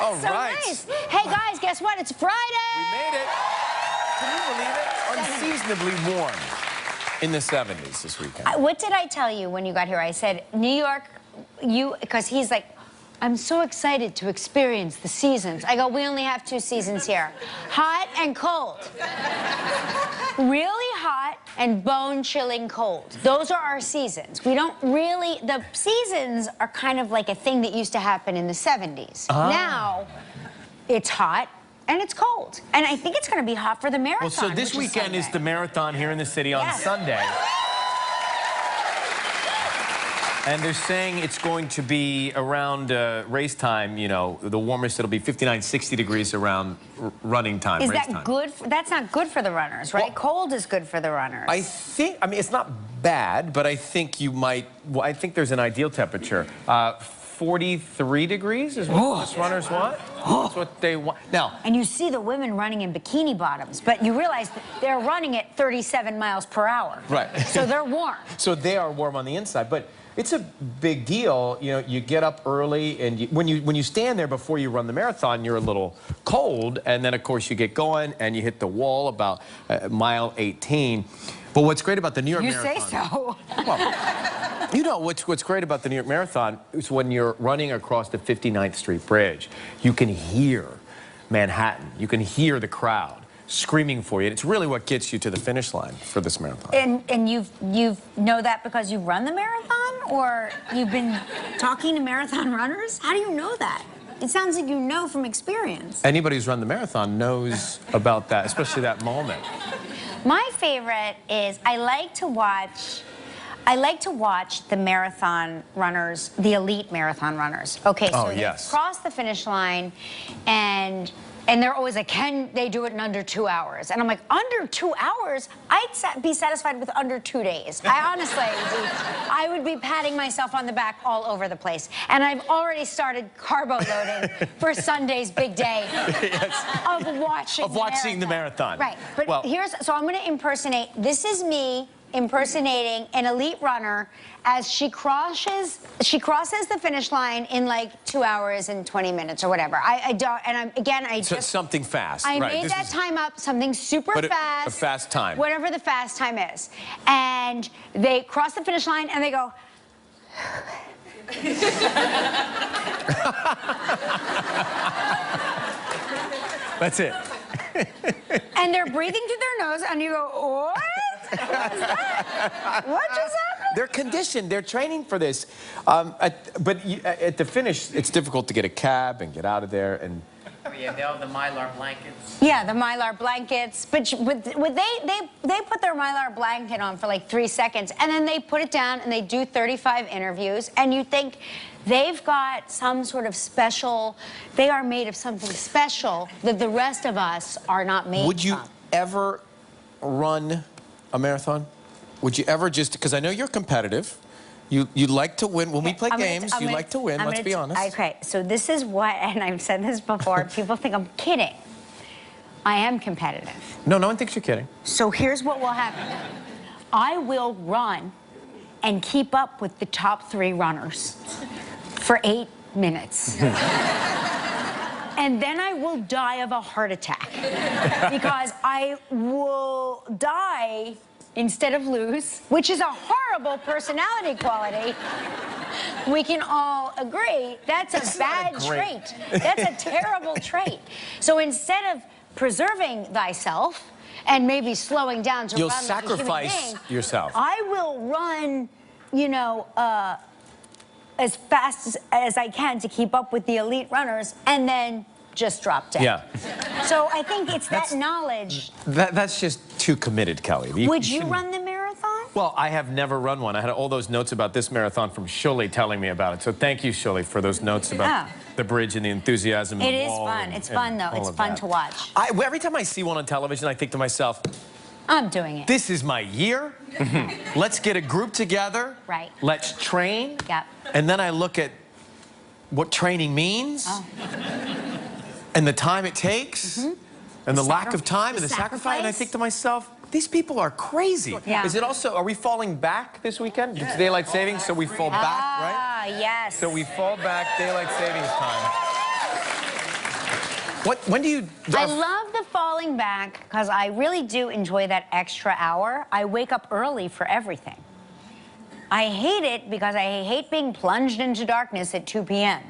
All so right. Nice. Hey, guys, guess what? It's Friday. We made it. Can you believe it? Unseasonably warm in the 70s this weekend. What did I tell you when you got here? I said, New York, because he's like, I'm so excited to experience the seasons. I go, we only have 2 seasons here. Hot and cold. Really hot and bone-chilling cold. Those are our seasons. We don't really, the seasons are kind of like a thing that used to happen in the 70s. Now, it's hot and it's cold. And I think it's going to be hot for the marathon. Well, so this weekend is the marathon here in the city on Sunday. And they're saying it's going to be around race time, you know, the warmest, it'll be 59, 60 degrees around running time, Is race that time. good? That's not good for the runners, right? Well, cold is good for the runners. I think, I mean, it's not bad, but I think you might, well, I think there's an ideal temperature. 43 degrees is what most runners want. That's what they want. Now, and you see the women running in bikini bottoms, but you realize that they're running at 37 miles per hour. Right. So they're warm. So they are warm on the inside, but it's a big deal. You know, you get up early, and when you stand there before you run the marathon, you're a little cold, and then of course you get going and you hit the wall about mile 18. But what's great about the New York Marathon? You say so. Well, you know what's great about the New York Marathon is when you're running across the 59th Street Bridge, you can hear Manhattan. You can hear the crowd screaming for you. And it's really what gets you to the finish line for this marathon. And you know that because you run the marathon, or you've been talking to marathon runners? How do you know that? It sounds like you know from experience. Anybody who's run the marathon knows about that, especially that moment. My favorite is I like to watch the marathon runners, the elite marathon runners. Okay, so they cross the finish line, and they're always like, can they do it in under 2 hours? And I'm like, under 2 hours? I'd be satisfied with under 2 days. I would be patting myself on the back all over the place. And I've already started carbo loading for Sunday's big day of watching the marathon. Right, but so I'm gonna impersonate, this is me impersonating an elite runner as she crosses the finish line in like 2 hours and 20 minutes or whatever. I just something fast. I made that time up, something super fast. A fast time. Whatever the fast time is. And they cross the finish line and they go. That's it. And they're breathing through their nose, and you go, what? What was that? What just happened? They're conditioned. They're training for this. But at the finish, it's difficult to get a cab and get out of there. And oh, yeah, they have the Mylar blankets. Yeah, the Mylar blankets. But they put their Mylar blanket on for like 3 seconds, and then they put it down, and they do 35 interviews, and you think they've got some sort of special, they are made of something special that the rest of us are not made of. Would you ever run a marathon? Would you ever just, because I know you're competitive. You like to win. When we play games, you like to win, let's be honest. Okay, so this is what, and I've said this before, people think I'm kidding. I am competitive. No one thinks you're kidding. So here's what will happen. I will run and keep up with the top 3 runners for 8 minutes. And then I will die of a heart attack because I will die instead of lose, which is a horrible personality quality. We can all agree that's a bad trait. That's a terrible trait. So instead of preserving thyself and maybe slowing down to run like a human being, sacrifice yourself. I will run, you know, as fast as I can to keep up with the elite runners, and then just drop dead. Yeah. So I think it's that knowledge. That's just too committed, Kelly. Would you run the marathon? Well, I have never run one. I had all those notes about this marathon from Shuli telling me about it. So thank you, Shuli, for those notes about the bridge and the enthusiasm. It is fun. It's fun, though. It's fun to watch. Every time I see one on television, I think to myself, I'm doing it. This is my year. Let's get a group together. Right. Let's train. Yep. And then I look at what training means. And the time it takes. And the lack of time and the sacrifice. And I think to myself, these people are crazy. Yeah. Is it also, are we falling back this weekend? It's daylight savings, so we fall back, right? Ah, yes. So we fall back, daylight savings time. When do you... I love the falling back because I really do enjoy that extra hour. I wake up early for everything. I hate it because I hate being plunged into darkness at 2 p.m.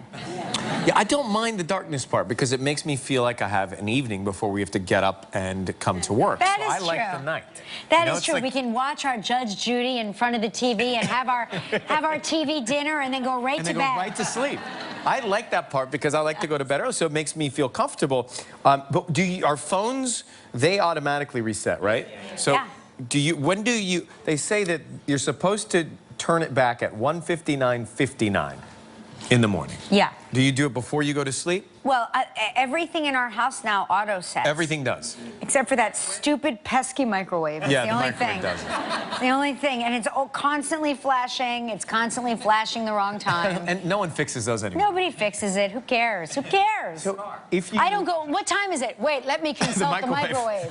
Yeah, I don't mind the darkness part because it makes me feel like I have an evening before we have to get up and come to work. That so is I true. like the night. That is true. Like... We can watch our Judge Judy in front of the TV and have our TV dinner and then go right to bed. Go right to sleep. I like that part because I like to go to bed early, so it makes me feel comfortable. But our phones, they automatically reset, right? So when do you, they say that you're supposed to turn it back at 1:59:59 in the morning. Yeah. Do you do it before you go to sleep? Well, everything in our house now auto sets. Everything does. Except for that stupid, pesky microwave. It's yeah, the only thing. Does. The only thing. And it's constantly flashing. It's constantly flashing the wrong time. And no one fixes those anymore. Nobody fixes it. Who cares? Who cares? So if you... I don't go, what time is it? Wait, let me consult the microwave.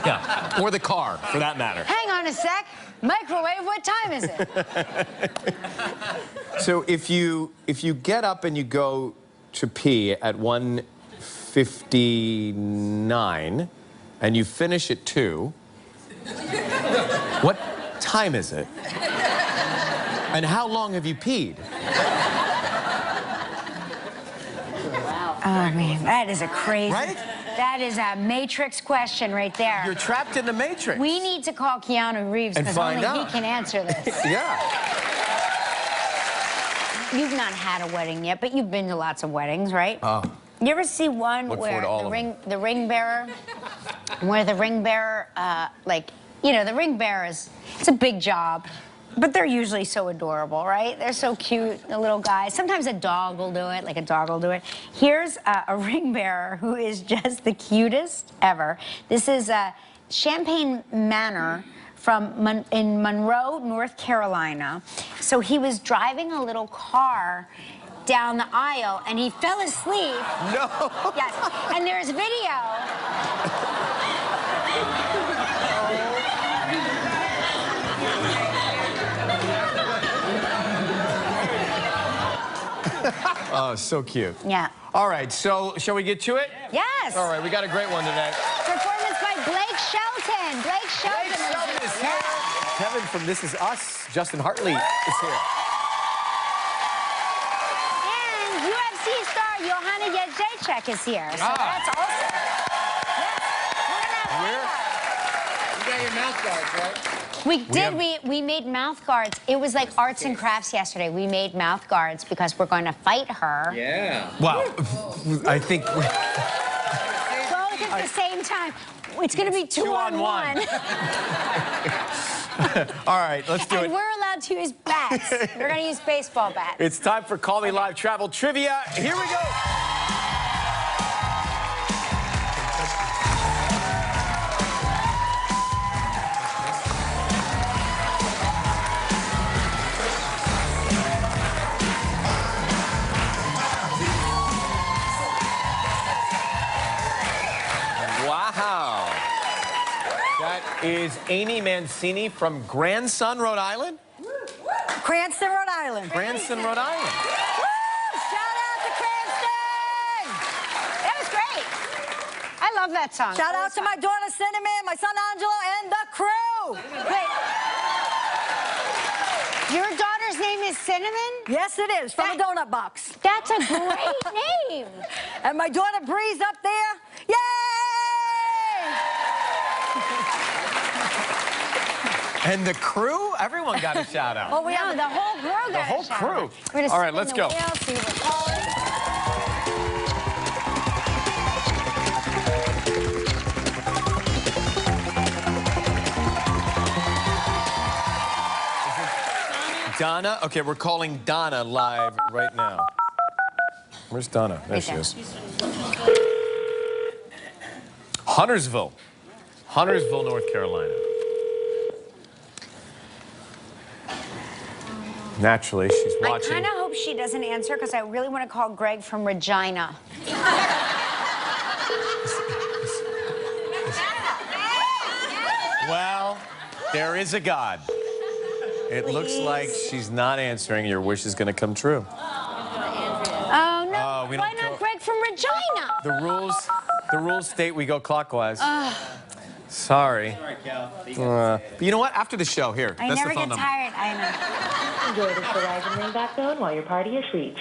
Yeah, or the car, for that matter. Hang on a sec. Microwave, what time is it? So if you get up and you go to pee at 1:59 and you finish at 2, what time is it? And how long have you peed? Oh, man, that is a crazy... Right? That is a Matrix question right there. You're trapped in the Matrix. We need to call Keanu Reeves because only he can answer this. Yeah. You've not had a wedding yet, but you've been to lots of weddings, right? Oh. You ever see one where the ring bearer, like, you know, the ring bearer it's a big job. But they're usually so adorable, right? They're so cute, the little guys. Sometimes a dog will do it, like a dog will do it. Here's a ring bearer who is just the cutest ever. This is Champaign Manor in Monroe, North Carolina. So he was driving a little car down the aisle and he fell asleep. No. Yes, and there's video. Oh, so cute. Yeah. All right, so shall we get to it? Yes. All right, we got a great one today. Performance by Blake Shelton. Blake Shelton is here. Kevin from This Is Us, Justin Hartley is here. And UFC star Joanna Jedrzejczyk is here. So that's awesome. Yes. You got your mouth guards, right? We made mouth guards. It was like arts and crafts yesterday. We made mouth guards because we're going to fight her. Yeah. Wow. I think... Both at the same time. It's going to be two on one. All right, let's do it. And we're allowed to use bats. We're going to use baseball bats. It's time for Call Me Live Travel Trivia. Here we go. Wow. That is Amy Mancini from Grandson, Rhode Island? Cranston, Rhode Island. Cranston, Rhode Island. Woo! Shout out to Cranston! That was great. I love that song. Shout out to my daughter Cinnamon, my son Angelo, and the crew. Wait. Your daughter's name is Cinnamon? Yes, it is, from a donut box. That's a great name. And my daughter Bree's up there. Yay! And the crew? Everyone got a shout out. Oh, the whole crew got a shout out. The whole crew. All right, let's go. Donna? Okay, we're calling Donna live right now. Where's Donna? There she is. Huntersville, North Carolina. Naturally, she's watching. I kind of hope she doesn't answer because I really want to call Greg from Regina. Well, there is a God. It looks like she's not answering. Your wish is going to come true. Oh, no. We Why don't not go... Greg from Regina. The rules state we go clockwise. Sorry. Sorry, Cal. But you know what? After the show, here. I that's never the phone get number. tired. I know. Enjoy the Verizon ringback tone while your party is reached.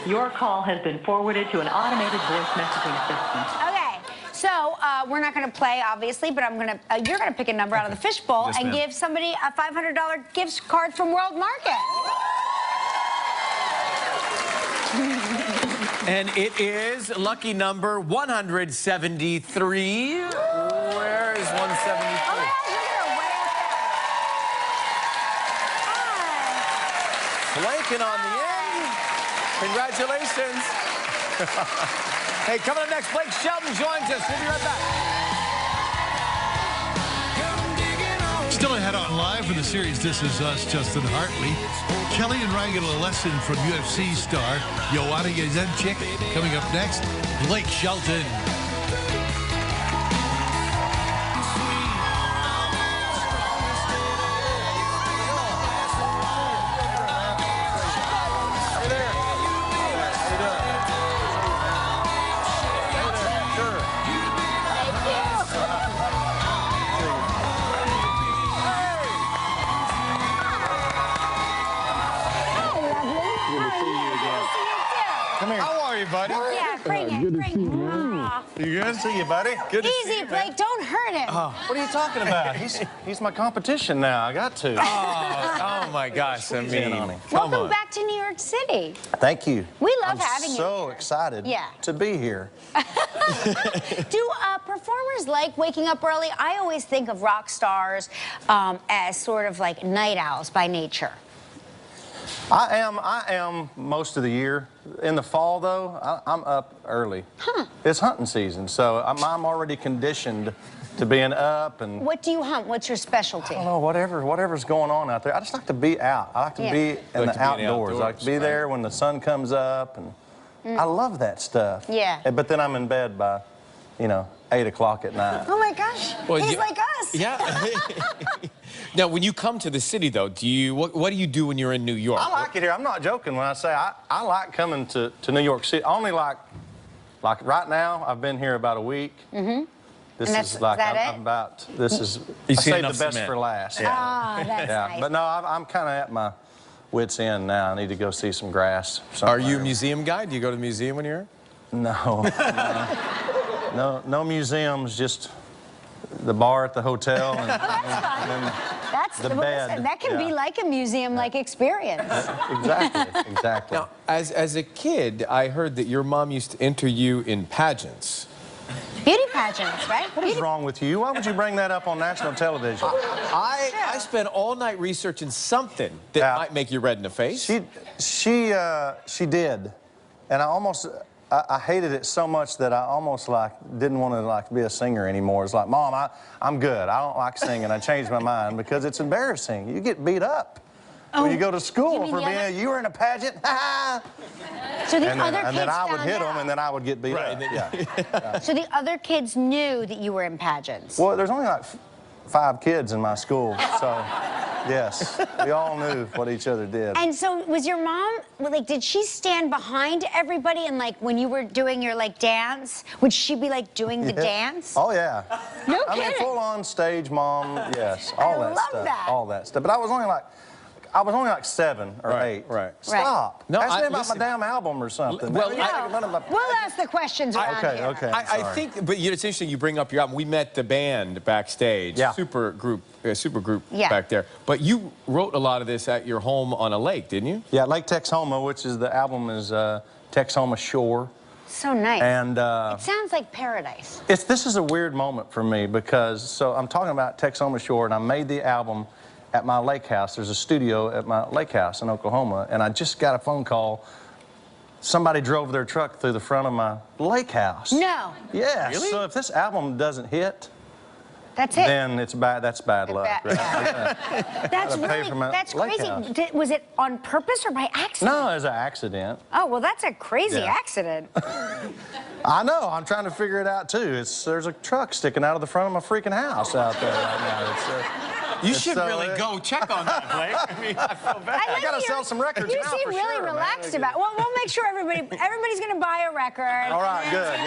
Your call has been forwarded to an automated voice messaging system. Okay, so we're not going to play, obviously, but you're going to pick a number out of the fishbowl Yes, and ma'am. give somebody a $500 gift card from World Market. And it is lucky number 173. Where is 173? Oh, my gosh, look at her way up there. Flanking on the end. Congratulations. Hey, coming up next, Blake Shelton joins us. We'll be right back. Still ahead on Live from the series This Is Us, Justin Hartley. Kelly and Ryan get a lesson from UFC star Joanna Jedrzejczyk. Coming up next, Blake Shelton. How are you, buddy? Yeah, bring it. Aw. You good? See you, buddy. Good to see Easy, you, man. Blake. Don't hurt him. What are you talking about? He's my competition now. I got to. Oh my gosh, I mean, on him. come Welcome on. back to New York City. Thank you. We love having you So here. excited Yeah. to be here. Do performers like waking up early? I always think of rock stars as sort of like night owls by nature. I am most of the year. In the fall, though, I'm up early. Huh. It's hunting season, so I'm already conditioned to being up and. What do you hunt? What's your specialty? I don't know, whatever's going on out there. I just like to be out. I like to Yeah. be in Like the to be in the outdoors. I like to be outdoors, there when the sun comes up, and I love that stuff. Yeah. But then I'm in bed by, 8 o'clock at night. Oh my gosh, Well, he's you- like us. Yeah. Now, when you come to the city, though, what do you do when you're in New York? I like it here. I'm not joking when I say I like coming to New York City. Only like right now, I've been here about a week. Mm-hmm. This And is is like that I'm it? about. This is. You I see saved enough the best cement. for last. Ah, that's Yeah, nice. but no, I'm kind of at my wit's end now. I need to go see some grass. Are you a somewhere. museum guy? Do you go to the museum when you're here? No, no museums. Just the bar at the hotel. And then That's the well, bed, listen, that can be yeah. like a museum-like experience. exactly. Now, as a kid, I heard that your mom used to enter you in pageants. Beauty pageants, right? What is wrong with you? Why would you bring that up on national television? I spent all night researching something that Yeah. might make you red in the face. She did, and I hated it so much that I almost didn't want to be a singer anymore. It's like, Mom, I'm good. I don't like singing. I changed my mind because it's embarrassing. You get beat up when you go to you school mean for the being. other- You were in a pageant. So the And other then, kids and then I would found hit out. them, and then I would get beat Right, up. and Yeah. So the other kids knew that you were in pageants. Well, there's only like 5 kids in my school, so yes, we all knew what each other did. And so was your mom, like, did she stand behind everybody and, like, when you were doing your, like, dance, would she be, like, doing the dance? Oh yeah. No I mean, kidding. full on stage mom. Yes, all that love stuff. that. All that stuff. But I was only like 7 or Right, 8. right. Stop. No, Ask me about listen. my damn album or something. Well, Man, I- none of my- We'll ask the questions around Okay, here. okay. I sorry. think, but it's interesting you bring up your album. We met the band backstage, Yeah. super group Yeah. back there. But you wrote a lot of this at your home on a lake, didn't you? Yeah, Lake Texoma, which is the album is Texoma Shore, So nice. and it sounds like paradise. this is a weird moment for me because I'm talking about Texoma Shore, and I made the album at my lake house. There's a studio at my lake house in Oklahoma, and I just got a phone call. Somebody drove their truck through the front of my lake house. No. Yes. Really? So if this album doesn't hit, That's it. then it's bad. That's bad luck. Right? That's crazy. Was it on purpose or by accident? No, it was an accident. Oh, well, that's a crazy accident. I know. I'm trying to figure it out too. There's a truck sticking out of the front of my freaking house out there right now. You should really go check on that, Blake. I mean, I feel bad. I gotta sell some records. You seem really relaxed about it. Well, we'll make sure everybody's gonna buy a record. All right, good.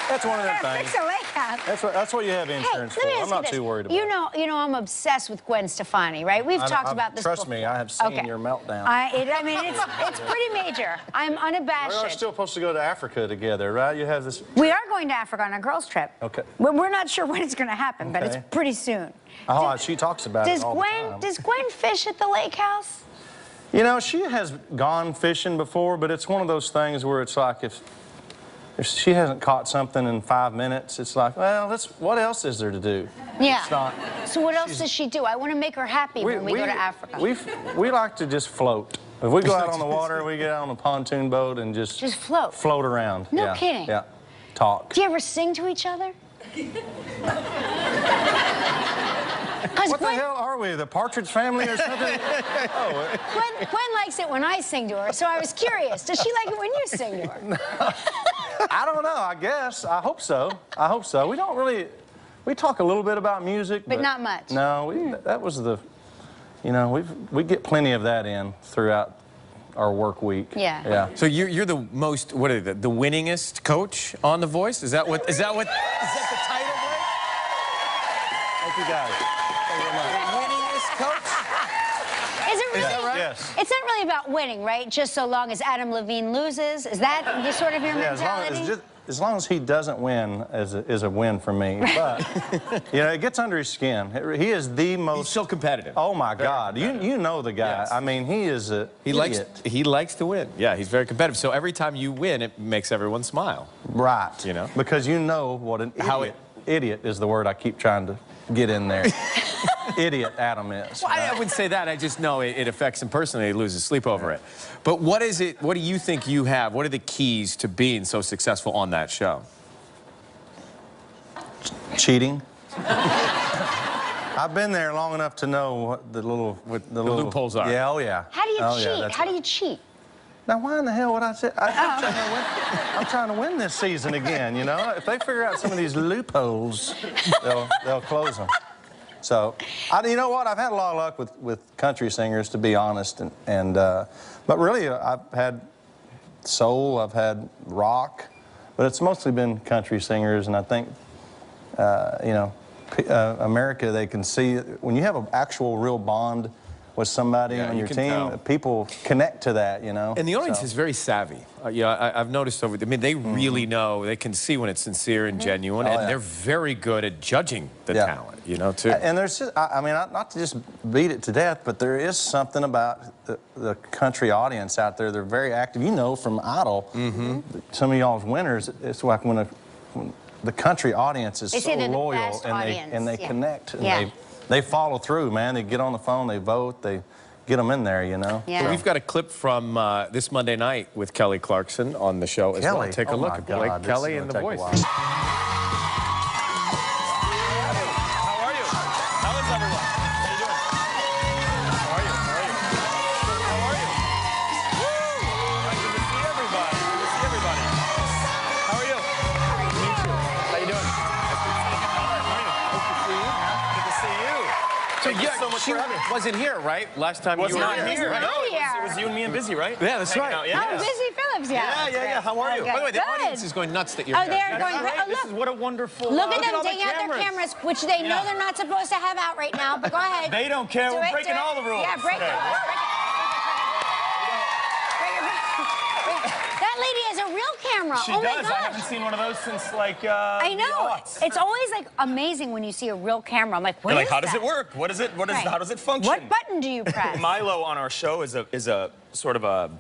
That's one of them things. Fix a layout. That's what you have insurance for. I'm not too worried about it. You know, I'm obsessed with Gwen Stefani, right? We've talked about this Trust before. me, I have seen your meltdown. I mean, it's pretty major. I'm unabashed. We are still supposed to go to Africa together, right? You have this. We are going to Africa on a girls' trip. Okay. We're not sure when it's going to happen, but it's pretty soon. Oh, she talks about it all the time. Does Gwen fish at the lake house? You know, she has gone fishing before, but it's one of those things where it's like if she hasn't caught something in 5 minutes, it's like, well, what else is there to do? Yeah. It's not, so what else does she do? I want to make her happy when we go to Africa. We like to just float. If we go out on the water, we get out on a pontoon boat and just float. Float around. No kidding. Yeah. Talk. Do you ever sing to each other? What the hell are we, the Partridge Family or something? Gwen likes it when I sing to her, so I was curious. Does she like it when you sing to her? No. I don't know, I guess. I hope so. We don't really, we talk a little bit about music. But not much. No, that was the, you know, we get plenty of that in throughout our work week. Yeah. So you're the most, what is it, the winningest coach on The Voice? Is that the title, Blake? Thank you guys. Winningest coach? Is it really? Is that right? Yes. It's not really about winning, right? Just so long as Adam Levine loses. Is that the sort of your mentality? As long as he doesn't win is a win for me. But, you know, it gets under his skin. He is the most... He's so competitive. Oh, my God. You know the guy. Yes. I mean, he is a idiot. He likes to win. Yeah, he's very competitive. So every time you win, it makes everyone smile. Right. You know? Because you know what an idiot... Idiot is the word I keep trying to get in there. Idiot Adam is. Well, I wouldn't say that. I just know it affects him personally. He loses sleep over it. But what is it? What do you think you have? What are the keys to being so successful on that show? Cheating. I've been there long enough to know what the loopholes are. Yeah, oh yeah. How do you cheat? Yeah, How do you cheat? Now, why in the hell would I say? I'm trying to win this season again, you know? If they figure out some of these loopholes, they'll close them. So, you know what? I've had a lot of luck with country singers, to be honest. But really, I've had soul, I've had rock, but it's mostly been country singers. And I think, you know, America, they can see, when you have an actual real bond with somebody on your team, people connect to that, you know. And the audience is very savvy. I've noticed over. I mean, they really know. They can see when it's sincere and genuine, and they're very good at judging the talent, you know, too. And there's just, I mean, not to just beat it to death, but there is something about the country audience out there. They're very active. You know, from Idol, some of y'all's winners. It's like when the country audience is so loyal and they connect. And they follow through, man. They get on the phone, they vote, they get them in there, you know. Yeah. So we've got a clip from this Monday night with Kelly Clarkson on the show as well. Take a look at Blake Kelly and The Voice. How are you? How is everyone? How you doing? How are you? How are you? Woo! Good to see everybody. Good to see everybody. How are you? Nice to meet you. How you doing? Nice to see you. Good to see you. So Thank you so much for having me. wasn't here, right? Last time you were not here. here. Right? No, it was you and me and Busy, right? Yeah, that's right. Oh, Busy Phillips, Yeah. How are you? By the way, the audience is going nuts that you're Oh, here. they're going great. Oh, This is look. what a wonderful. Look at them all the taking out their cameras, which they know they're not supposed to have out right now, but go ahead. They don't care. We're breaking all the rules. Yeah, break it. That lady has a real camera. She oh does. my gosh. I haven't seen one of those since like. I know. the aughts. It's always like amazing when you see a real camera. I'm like, what You're is like, how does that? it work? What is it? What is? Right. How does it function? What button do you press? Milo on our show is a sort of a.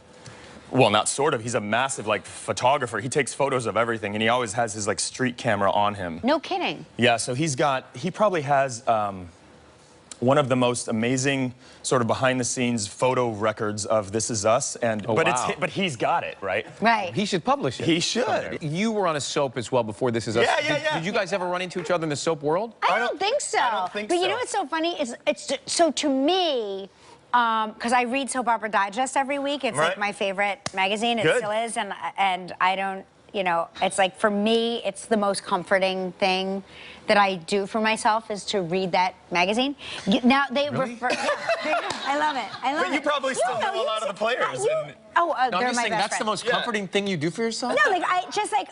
Well, not sort of. He's a massive like photographer. He takes photos of everything, and he always has his like street camera on him. No kidding. Yeah. So he probably has. one of the most amazing sort of behind-the-scenes photo records of This Is Us, and but he's got it, right? Right. He should publish it. He should. You were on a soap as well before This Is Us. Yeah. Did you guys ever run into each other in the soap world? I don't think so. I don't think but so. you know what's so funny? It's so to me, because I read Soap Opera Digest every week. It's like my favorite magazine. It still is, and I don't. You know, it's like for me, it's the most comforting thing that I do for myself is to read that magazine. Now they refer. Yeah, I love it. I love it. But you probably still know a lot of the players. Oh, No, they're I'm just my saying best that's the friends. most comforting thing you do for yourself? No, like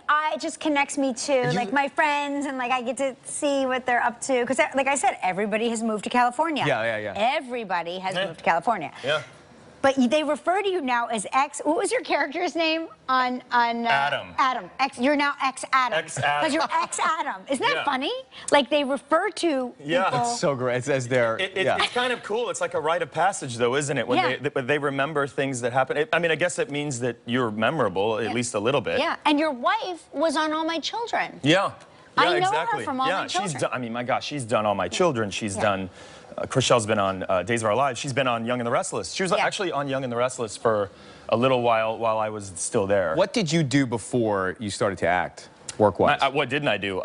I just connects me to like my friends, and like I get to see what they're up to. Because like I said, everybody has moved to California. Yeah. Everybody has moved to California. Yeah. But they refer to you now as ex. What was your character's name on Adam. Adam. You're now ex-Adam. Ex-Adam. Because you're ex-Adam. Isn't that Yeah. funny? Like they refer to people. It's so great. It says there. It's kind of cool. It's like a rite of passage, though, isn't it? When they remember things that happen. I mean, I guess it means that you're memorable, at least a little bit. Yeah, and your wife was on All My Children. Yeah. I know exactly. her from All My Children. She's done, I mean, my gosh, she's done All My Children. She's done, Chriselle's been on Days of Our Lives. She's been on Young and the Restless. She was actually on Young and the Restless for a little while I was still there. What did you do before you started to act, work-wise? What didn't I do?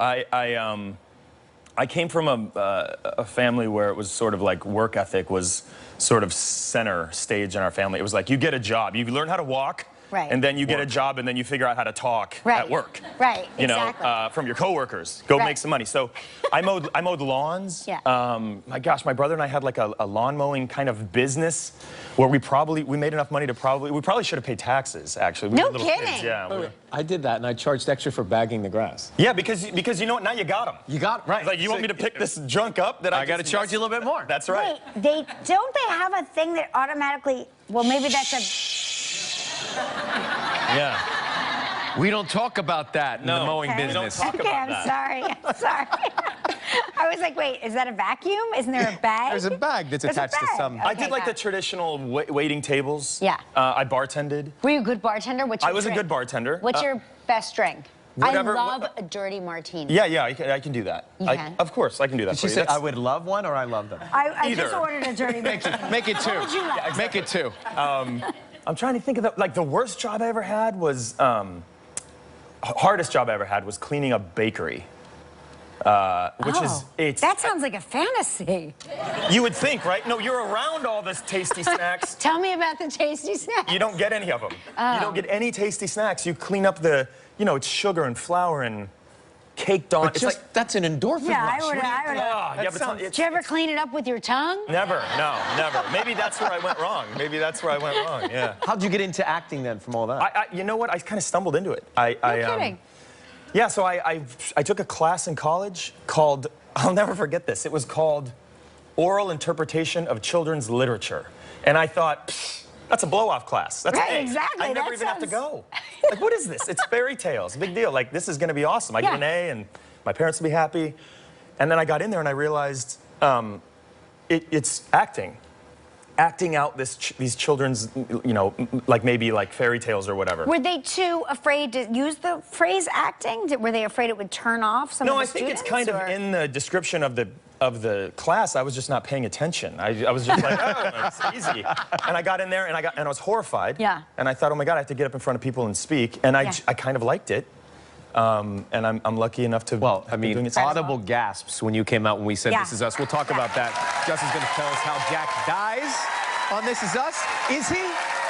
I came from a family where it was sort of like work ethic was sort of center stage in our family. It was like you get a job, you learn how to walk, and then you get a job, and then you figure out how to talk at work. Right, you know, from your coworkers. Go make some money. So I mowed lawns. My gosh, my brother and I had like a lawn mowing kind of business where we made enough money to we probably should have paid taxes, actually. We No were little kidding. kids, yeah. I did that, and I charged extra for bagging the grass. Yeah, because you know what? Now you got them. You got right. Like, you want me to pick this junk up that I got to charge you a little bit more. That's right. Wait, don't they have a thing that automatically? Well, maybe that's a. Yeah. We don't talk about that in the mowing business. We don't talk about I'm that. sorry. I'm sorry. I was like, wait, is that a vacuum? Isn't there a bag? There's a bag that's attached to some. I did like the traditional waiting tables. Yeah. I bartended. Were you a good bartender? What's your I was drink? a good bartender. What's your best drink? whatever- I love a dirty martini. Yeah, I can do that. You can? Of course, I can do that. Did she for you. say That's- I would love one or I love them? I just Either. ordered a dirty martini. Make it two. What would you like? Make it two. I'm trying to think of the worst job I ever had was hardest job I ever had was cleaning a bakery. Which is that sounds like a fantasy. You would think, right? No, you're around all this tasty snacks. Tell me about the tasty snacks. You don't get any of them. Oh. You don't get any tasty snacks. You clean up the, it's sugar and flour and caked on. But It's like, that's an endorphin Yeah, rush. I would have. yeah, but Did you ever clean it up with your tongue? never, no, never. Maybe that's where I went wrong. Yeah. How'd you get into acting then from all that? You know what? I kind of stumbled into it. No kidding. Yeah, so I took a class in college called, I'll never forget this, it was called Oral Interpretation of Children's Literature. And I thought, pfft, that's a blow-off class. That's Right, A. exactly, I never that even have to sounds- go. Like, what is this? It's fairy tales, big deal. Like, this is gonna be awesome. I get an A and my parents will be happy. And then I got in there and I realized it's acting. Acting out these children's, like maybe like fairy tales or whatever. Were they too afraid to use the phrase acting? Were they afraid it would turn off some of No, the I think students? it's kind of in the description of the class. I was just not paying attention. I was just like, oh, it's easy. And I got in there and I was horrified. Yeah. And I thought, oh my God, I have to get up in front of people and speak. And I kind of liked it. And I'm lucky enough to have been doing it since. audible gasps when you came out when we said Yeah. This Is Us. We'll talk about that. Justin's going to tell us how Jack dies on This Is Us. Is he?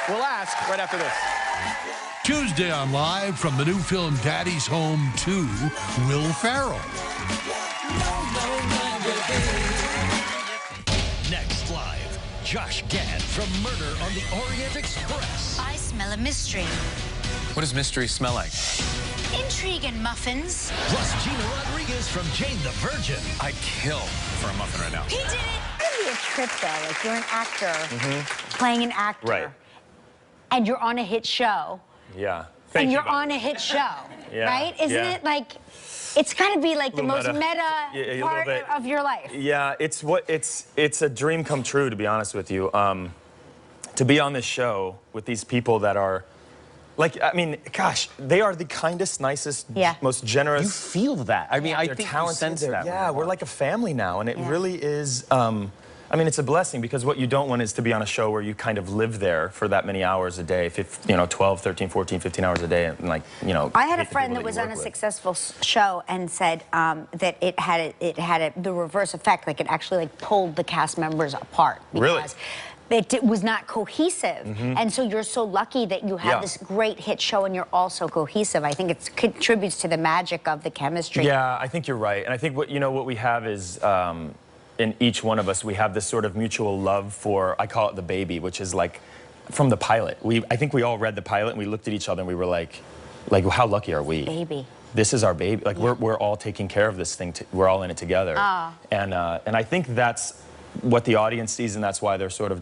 We'll ask right after this. Tuesday on Live from the new film Daddy's Home 2, Will Ferrell. Next live, Josh Gad from Murder on the Orient Express. I smell a mystery. What does mystery smell like? Intrigue and muffins. Plus Gina Rodriguez from Jane the Virgin. I'd kill for a muffin right now. He did it. It'd be a trip though, like you're an actor, playing an actor, Right. and you're on a hit show, Yeah. and you're on a hit show, Yeah, right? Isn't yeah. it like, it's got to be like the Little most meta. meta Yeah, a little part bit. of your life. Yeah, it's a dream come true, to be honest with you. To be on this show with these people that are, like, I mean, gosh, they are the kindest, nicest, most generous. You feel that. I mean, I They're think talented. you sense that. Yeah, we're like a family now, and it really is. I mean, it's a blessing because what you don't want is to be on a show where you kind of live there for that many hours a day, 12, 13, 14, 15 hours a day, and like, I had a friend that was on a successful show and said that it had the reverse effect, like it actually like pulled the cast members apart. Really? It was not cohesive, and so you're so lucky that you have this great hit show and you're also cohesive. I think it contributes to the magic of the chemistry. Yeah, I think you're right, and I think what we have is in each one of us we have this sort of mutual love for, I call it the baby, which is like from the pilot. I think we all read the pilot and we looked at each other and we were like how lucky are we? Baby. This is our baby. Like we're all taking care of this thing. We're all in it together. And I think that's what the audience sees, and that's why they're sort of,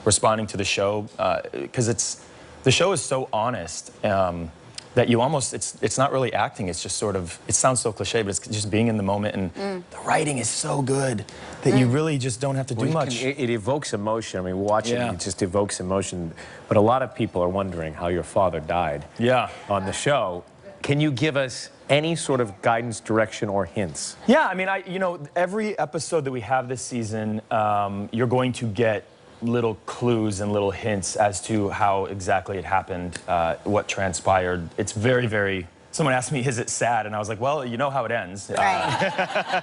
responding to the show, because the show is so honest that you almost, it's not really acting, it's just sort of, it sounds so cliche, but it's just being in the moment, and the writing is so good that you really just don't have to do much. It evokes emotion. I mean, watching it just evokes emotion, but a lot of people are wondering how your father died on the show. Can you give us any sort of guidance, direction, or hints? Yeah, I mean, every episode that we have this season, you're going to get little clues and little hints as to how exactly it happened, what transpired. It's very, very... Someone asked me, is it sad? And I was like, well, you know how it ends. Right.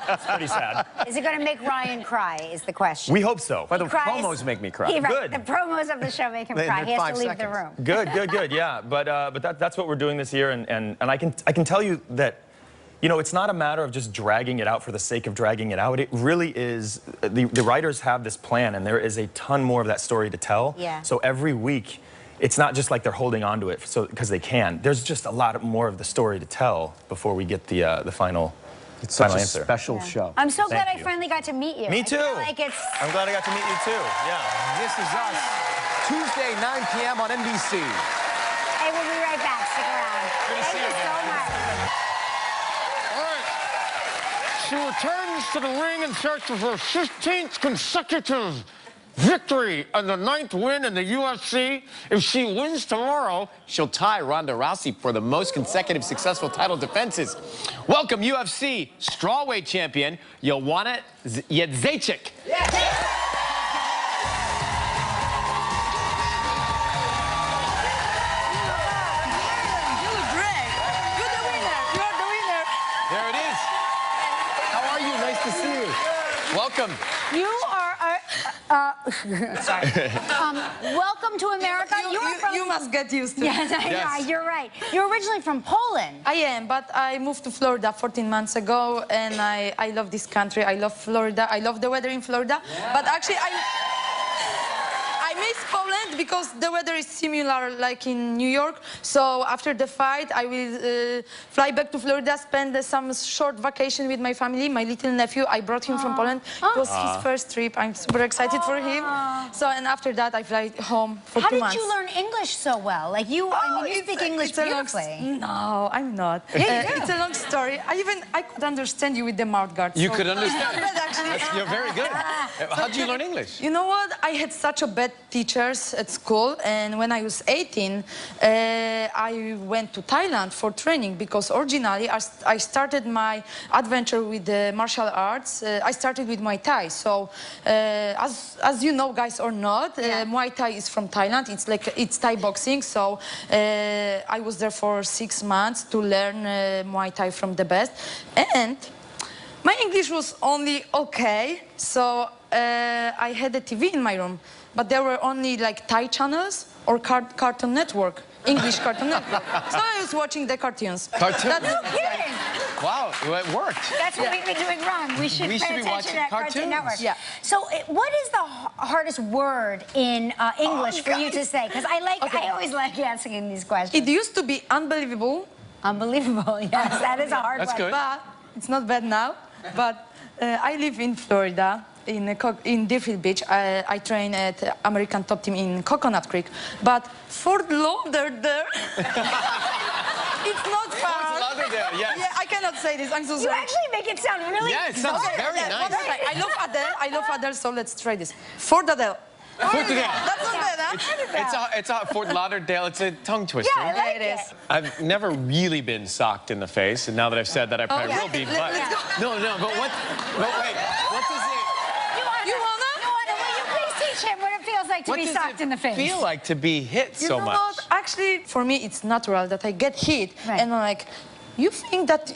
It's pretty sad. Is it going to make Ryan cry, is the question. We hope so. But the promos make me cry. Good. The promos of the show make him cry. He has to leave the room. Good, yeah. But that's what we're doing this year, and I can tell you that, it's not a matter of just dragging it out for the sake of dragging it out. It really is, the writers have this plan, and there is a ton more of that story to tell. Yeah. So every week, it's not just like they're holding on to it because they can. There's just a lot more of the story to tell before we get the final answer. It's such a special show. I'm so glad I finally got to meet you. Me too. I'm glad I got to meet you too. Yeah. This is us, Tuesday, 9 p.m. on NBC. Hey, we'll be right back. Stick around. Good to see you so much. All right. She returns to the ring in search of her 15th consecutive victory and the 9th win in the UFC. If she wins tomorrow, she'll tie Ronda Rousey for the most consecutive successful title defenses. Welcome, UFC strawweight champion, Joanna Jedrzejczyk. There it is. How are you? Nice to see you. Welcome. You are sorry. Welcome to America. You must get used to it. Yes, I know, you're right. You're originally from Poland. I am, but I moved to Florida 14 months ago, and I love this country. I love Florida. I love the weather in Florida. Yeah. But actually, I miss Poland because the weather is similar like in New York. So after the fight, I will fly back to Florida, spend some short vacation with my family. My little nephew, I brought him from Poland. It was his first trip. I'm super excited for him. So, and after that, I fly home for 2 months. How did you learn English so well? Like you, I mean, you speak English beautifully. No, I'm not. It's a long story. I could understand you with the mouth guard. You could understand. You're very good. How did you learn English? You know what? I had such a bad teachers at school, and when I was 18, I went to Thailand for training because originally I started my adventure with the martial arts. I started with Muay Thai. So, as you know, guys or not, Muay Thai is from Thailand. It's Thai boxing. So, I was there for 6 months to learn Muay Thai from the best, and my English was only okay. So I had a TV in my room, but there were only like Thai channels or Cartoon Network, English Cartoon Network. So I was watching the cartoons. No kidding. Wow, it worked. That's what we've been doing wrong. We should pay be attention watching to that cartoons. Cartoon Network. Yeah. So what is the hardest word in English for you to say? Because I always like asking these questions. It used to be unbelievable. Unbelievable, yes. That is a hard one. That's good. But it's not bad now. But I live in Florida, in Deerfield Beach. I train at American Top Team in Coconut Creek. But Fort Lauderdale, it's not far. Fort Lauderdale, yes. Yeah, I cannot say this. I'm so sorry. You actually make it sound really... Yeah, it sounds very nice. I love Adele, so let's try this. Fort Lauderdale. Fort Lauderdale. That's not bad, huh? It's a Fort Lauderdale. It's a tongue twister. Yeah, I like it is. I've never really been socked in the face, and now that I've said that, I probably will be. But Let's go. no, but wait, what does it? You wanna? teach him what it feels like to be socked in the face. What does it feel like to be hit so much? You know what? Actually, for me, it's natural that I get hit, and I'm like, you think that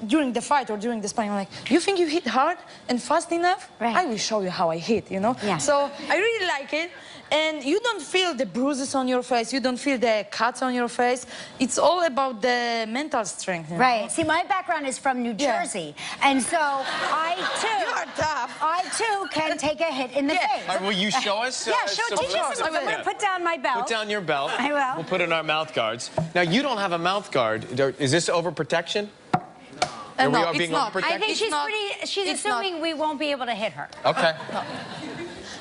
during the fight or during the sparring, I'm like, you think you hit hard and fast enough? Right. I will show you how I hit, you know? Yeah. So I really like it. And you don't feel the bruises on your face. You don't feel the cuts on your face. It's all about the mental strength. You know? Right. See, my background is from New Jersey. And so I, too... You are tough. I, too, can take a hit in the face. All right, will you show us? Yeah, teach us. I'm going to put down my belt. Put down your belt. I will. We'll put in our mouth guards. Now, you don't have a mouth guard. Is this overprotection? No, we are it's being not. overprotected? I think she's assuming we won't be able to hit her. Okay. No.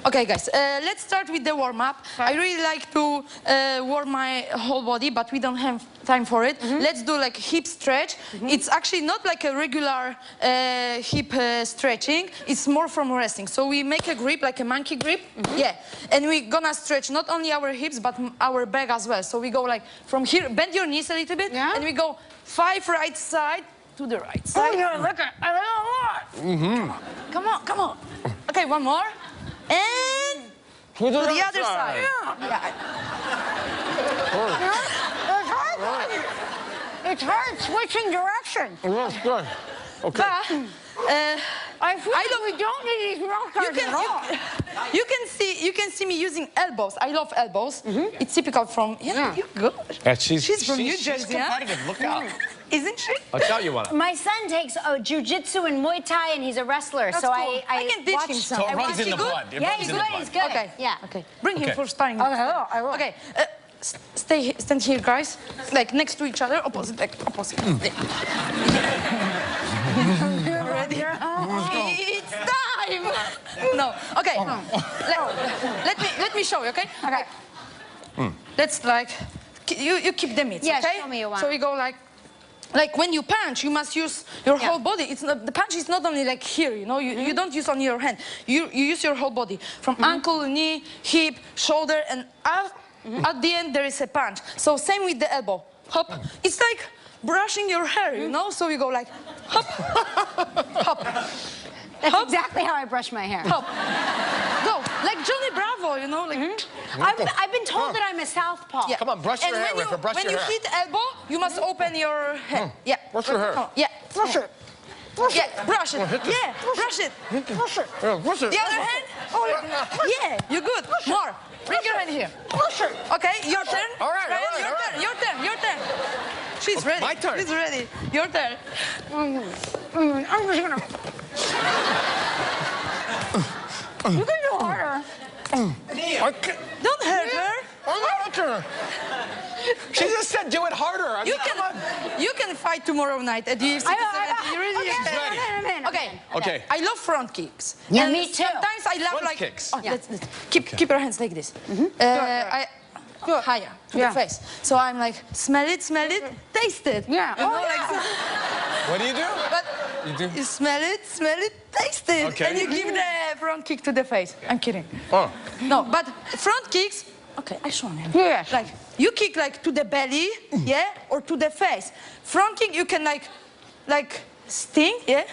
Okay, guys, let's start with the warm-up. I really like to warm my whole body, but we don't have time for it. Let's do like hip stretch. It's actually not like a regular hip stretching. It's more from wrestling. So we make a grip, like a monkey grip. Yeah, and we're gonna stretch not only our hips, but our back as well. So we go like from here, bend your knees a little bit, and we go 5 right side to the right side. Oh, yeah, look at it. Come on, come on. Okay, one more. And to the other side. It's hard switching direction. That's good. Okay. But, I feel we don't need these mouth guards at all. You can see me using elbows. I love elbows. It's typical from you're good. Yeah, she's from New Jersey. She's competitive. Look out. Isn't she? I'll tell you what. My son takes jiu-jitsu and Muay Thai, and he's a wrestler. That's so cool. I can teach watch him some. So it runs in the blood. Yeah, he's good. He's good. Okay. Yeah. Okay. Bring him for sparring. I will. Okay. Stand here, guys. Like next to each other, opposite, like opposite. Ready? It's time. No. Okay. Let me show you. Okay. Okay. Let's like you keep the mitts. Yeah, okay? show me you want. So we go like when you punch, you must use your whole body. It's not, the punch is not only like here, you know. You don't use only your hand. You use your whole body from ankle, knee, hip, shoulder, and at the end there is a punch. So same with the elbow. Hop. It's like brushing your hair, you know. So you go like hop, hop. That's exactly how I brush my hair. Hop. Go like Johnny Bravo, you know. Like I've been told that I'm a southpaw. Yeah. Come on, brush your hair, Ripper. Brush your hair. When you hit elbow, you must open your head. Yeah. Brush your hair. Yeah. Brush it. Yeah, brush it. Yeah, brush it. Brush it. Yeah, brush it. The other hand. Yeah, you're good. More. Bring your hand here. Brush it. Okay, your turn. All right, Ryan, all right, your turn. Your turn. She's ready. My turn. She's ready. Your turn. I'm just gonna. You can do harder. Don't hurt her. I'm not her. She just said do it harder. I mean, You can fight tomorrow night at the UFC. You really ready. Okay. I love front kicks. Yeah, And me too. Sometimes I love Front like kicks. Oh, let's keep your hands like this. Higher to the face. So I'm like smell it, taste it. Yeah. You know, like so. What do you do? But you smell it, taste it, Okay. and you give the front kick to the face. I'm kidding. Oh. No, but front kicks. Okay, I show him. Yes. Like you kick like to the belly, yeah, or to the face. Front kick you can like sting, yeah,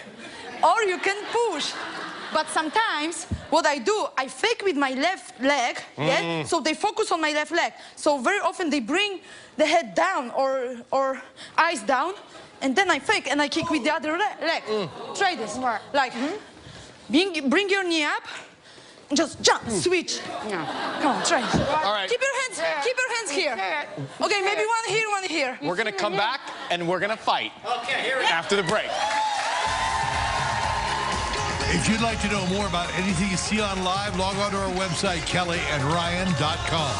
or you can push. But sometimes what I do, I fake with my left leg, yeah. So they focus on my left leg. So very often they bring the head down or eyes down, and then I fake and I kick with the other leg. Try this. Like, bring your knee up. Just jump, switch. Come on, try. All right. Keep your hands here. Okay, maybe one here. We're gonna come back and we're gonna fight. Okay, here we go. After the break. If you'd like to know more about anything you see on live, log on to our website, kellyandryan.com.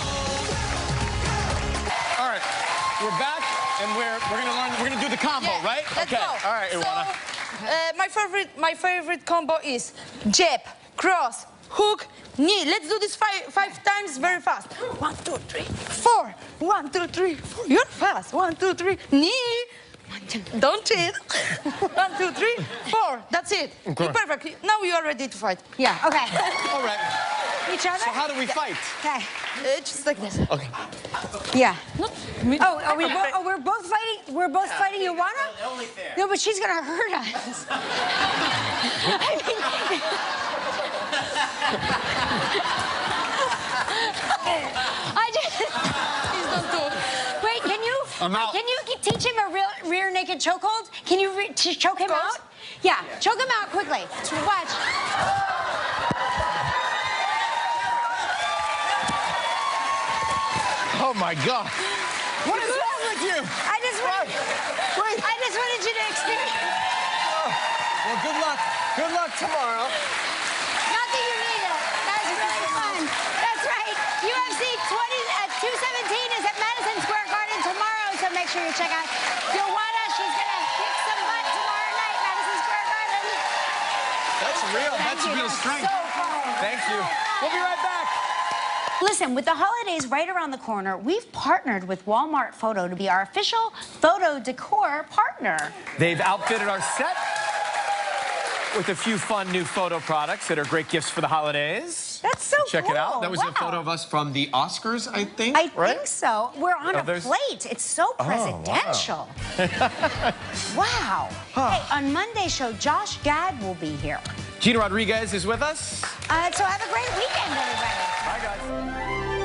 All right, we're back and we're gonna do the combo, right? Let's okay. go. All right, Joanna. So, my favorite combo is jab, cross, hook, knee. Let's do this five times very fast. 1, 2, 3, 4. 1, 2, 3, 4. You're fast. 1, 2, 3. Knee. Don't cheat. 1, 2, 3, 4. That's it. Okay. Perfect. Now you are ready to fight. Yeah. Okay. All right. Each other. So how do we fight? Okay. Just like this. Okay. Yeah. We're both fighting. We're both fighting Joanna. Only fair. No, but she's gonna hurt us. I mean. him out. Can you teach him a rear naked chokehold? Can you choke him out? Yeah, choke him out quickly. Watch. Oh my God. What is wrong with you? I just wanted you to experience. Well, good luck. Good luck tomorrow. Not that you need it. That's really fun. That's right. UFC 217 is at Madison Square Garden tomorrow, so make sure you check out Joanna. She's going to kick some butt tomorrow night, Madison Square Garden. That's real. That's real strength. So fun. Thank you. We'll be right back. Listen, with the holidays right around the corner, we've partnered with Walmart Photo to be our official photo decor partner. They've outfitted our set with a few fun new photo products that are great gifts for the holidays. That's so Check cool. it out. That was a photo of us from the Oscars, I think. I think so. We're on a plate. It's so presidential. Wow. Hey, on Monday's show, Josh Gad will be here. Gina Rodriguez is with us. So have a great weekend, everybody. Bye, guys.